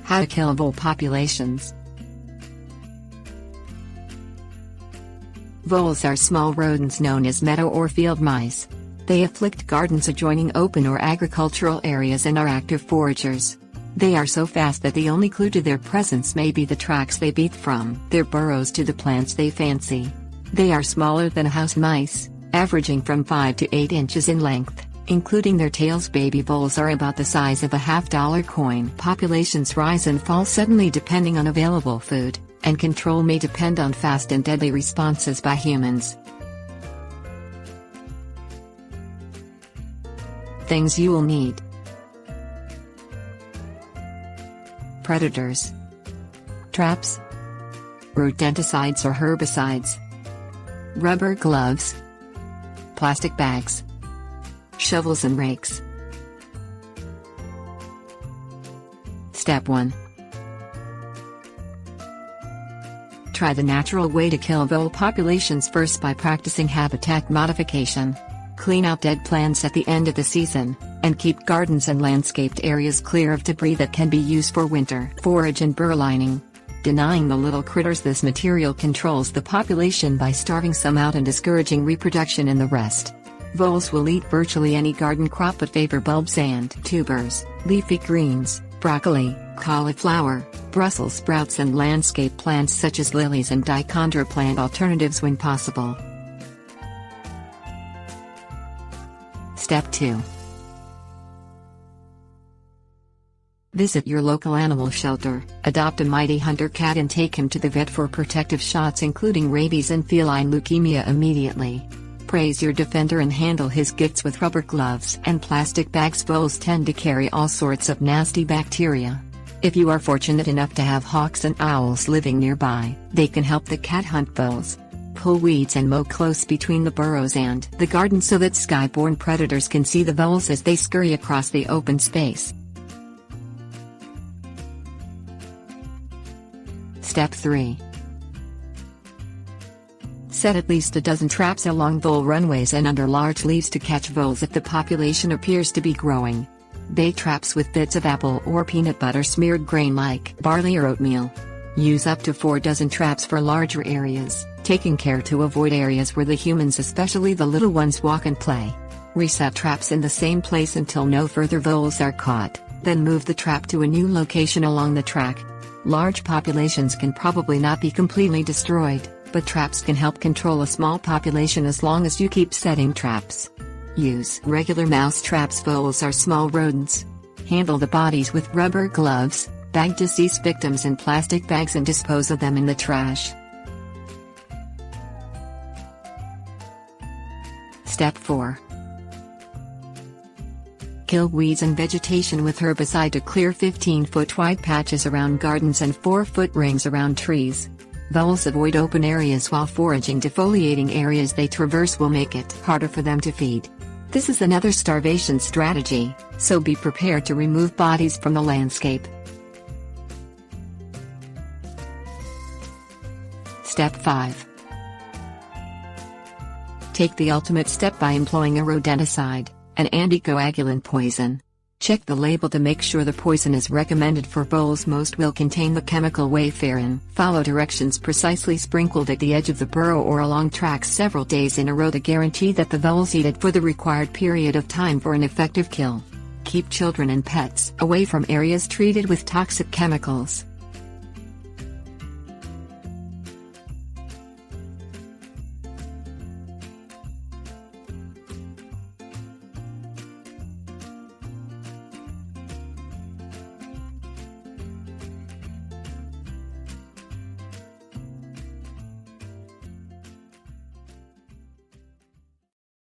How to kill vole populations. Voles are small rodents known as meadow or field mice. They afflict gardens adjoining open or agricultural areas and are active foragers. They are so fast that the only clue to their presence may be the tracks they beat from their burrows to the plants they fancy. They are smaller than house mice, averaging from 5 to 8 inches in length, including their tails. Baby voles are about the size of a $50 coin. Populations rise and fall suddenly depending on available food, and control may depend on fast and deadly responses by humans. Things you will need: predators, traps, rodenticides or herbicides, rubber gloves, plastic bags, shovels and rakes. Step 1. Try the natural way to kill vole populations first by practicing habitat modification. Clean out dead plants at the end of the season, and keep gardens and landscaped areas clear of debris that can be used for winter forage and burrow lining. Denying the little critters this material controls the population by starving some out and discouraging reproduction in the rest. Voles will eat virtually any garden crop but favor bulbs and tubers, leafy greens, broccoli, cauliflower, Brussels sprouts and landscape plants such as lilies and dichondra plant alternatives when possible. Step 2. Visit your local animal shelter, adopt a mighty hunter cat and take him to the vet for protective shots including rabies and feline leukemia immediately. Praise your defender and handle his gifts with rubber gloves and plastic bags. Voles tend to carry all sorts of nasty bacteria. If you are fortunate enough to have hawks and owls living nearby, they can help the cat hunt voles. Pull weeds and mow close between the burrows and the garden so that skyborne predators can see the voles as they scurry across the open space. Step 3. Set at least a dozen traps along vole runways and under large leaves to catch voles if the population appears to be growing. Bait traps with bits of apple or peanut butter smeared grain like barley or oatmeal. Use up to 4 dozen traps for larger areas, taking care to avoid areas where the humans, especially the little ones, walk and play. Reset traps in the same place until no further voles are caught, then move the trap to a new location along the track. Large populations can probably not be completely destroyed, but traps can help control a small population as long as you keep setting traps. Use regular mouse traps. Voles are small rodents. Handle the bodies with rubber gloves, bag deceased victims in plastic bags and dispose of them in the trash. Step 4. Kill weeds and vegetation with herbicide to clear 15-foot wide patches around gardens and 4-foot rings around trees. Voles avoid open areas while foraging. Defoliating areas they traverse will make it harder for them to feed. This is another starvation strategy, so be prepared to remove bodies from the landscape. Step 5. Take the ultimate step by employing a rodenticide, an anticoagulant poison. Check the label to make sure the poison is recommended for voles. Most will contain the chemical warfarin. Follow directions precisely. Sprinkled at the edge of the burrow or along tracks several days in a row to guarantee that the voles eat it for the required period of time for an effective kill. Keep children and pets away from areas treated with toxic chemicals.